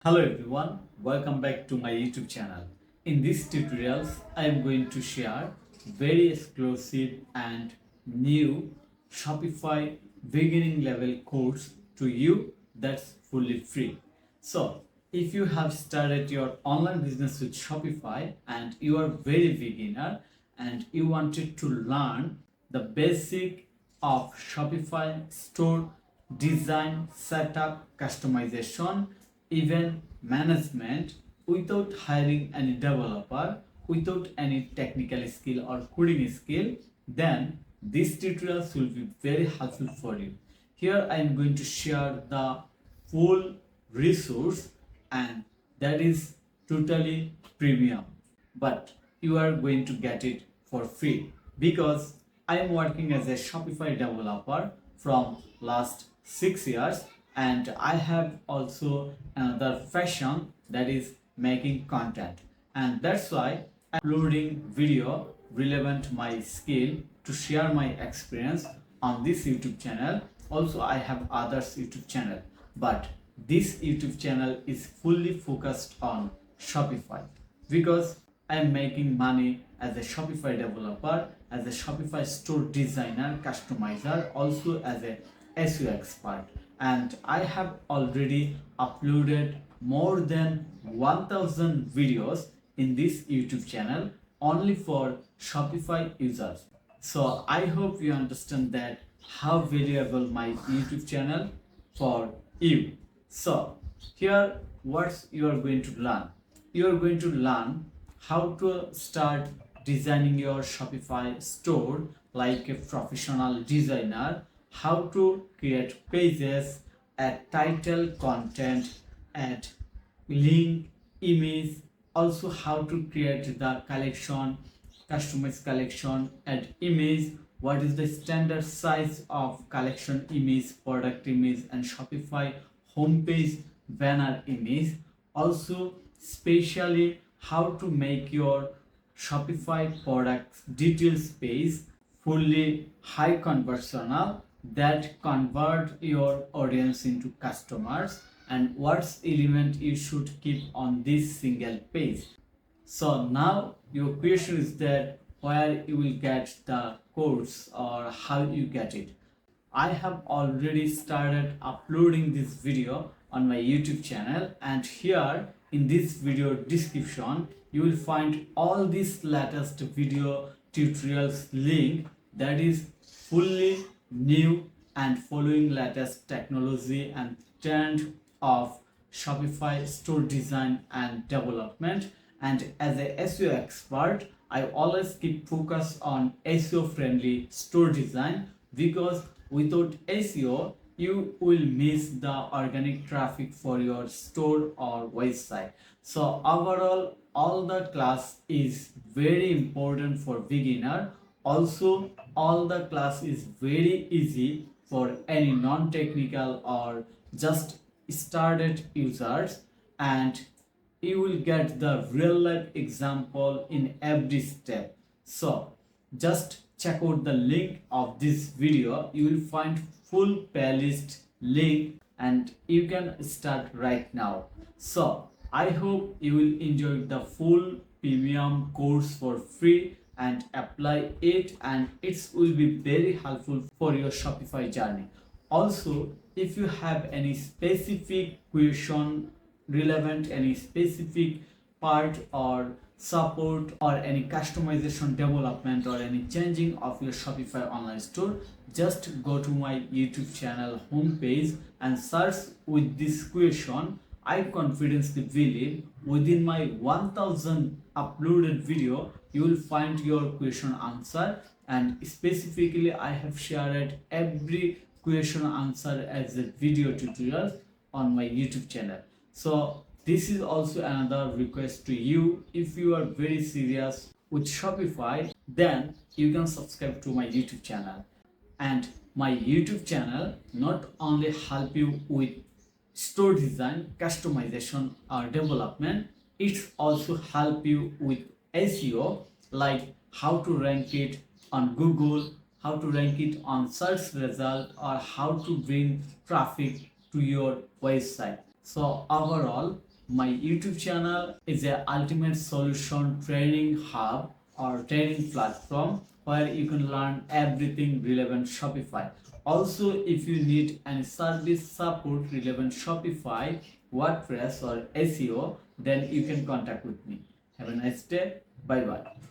Hello everyone, welcome back to my YouTube channel. In this tutorials, I am going to share very exclusive and new Shopify beginning level course to you that's fully free. So, if you have started your online business with Shopify and you are very beginner and you wanted to learn the basic of Shopify store design, setup, customization, even management without hiring any developer, without any technical skill or coding skill, then this tutorials will be very helpful for you. Here I am going to share the full resource and that is totally premium, but you are going to get it for free because I am working as a Shopify developer from last 6 years, and I have also another passion, that is making content, and that's why I'm uploading video relevant my skill to share my experience on this YouTube channel. Also I have others YouTube channel, but this YouTube channel is fully focused on Shopify because I am making money as a Shopify developer, as a Shopify store designer, customizer, also as a SEO expert. And I have already uploaded more than 1000 videos in this YouTube channel only for Shopify users. So I hope you understand that how valuable my YouTube channel for you. So here what you are going to learn. You are going to learn how to start designing your Shopify store like a professional designer, how to create pages, add title, content, add link, image, also how to create the collection, customize collection, add image, what is the standard size of collection image, product image, and Shopify homepage banner image. Also, specially how to make your Shopify products details page fully high conversional that convert your audience into customers, and what's element you should keep on this single page. So now your question is that where you will get the course or how you get it. I have already started uploading this video on my YouTube channel, and here in this video description you will find all these latest video tutorials link that is fully new and following latest technology and trend of Shopify store design and development. And as a SEO expert, I always keep focus on SEO friendly store design because without SEO you will miss the organic traffic for your store or website. So overall all the class is very important for beginner. Also all the class is very easy for any non-technical or just started users, and you will get the real life example in every step. So just check out the link of this video. You will find full playlist link and you can start right now. So I hope you will enjoy the full premium course for free and apply it, and it will be very helpful for your Shopify journey. Also, if you have any specific question relevant, any specific part or support or any customization development or any changing of your Shopify online store, just go to my YouTube channel homepage and search with this question. I confidently believe within my 1000 uploaded video you will find your question answer, and specifically I have shared every question answer as a video tutorial on my YouTube channel. So this is also another request to you. If you are very serious with Shopify, then you can subscribe to my YouTube channel. And my YouTube channel not only help you with store design, customization or development, it's also help you with SEO, like how to rank it on Google, how to rank it on search result, or how to bring traffic to your website. So overall My YouTube channel is a ultimate solution training hub or training platform where you can learn everything relevant Shopify. Also, if you need any service support relevant Shopify, WordPress or SEO, then you can contact with me. Have a nice day. Bye bye.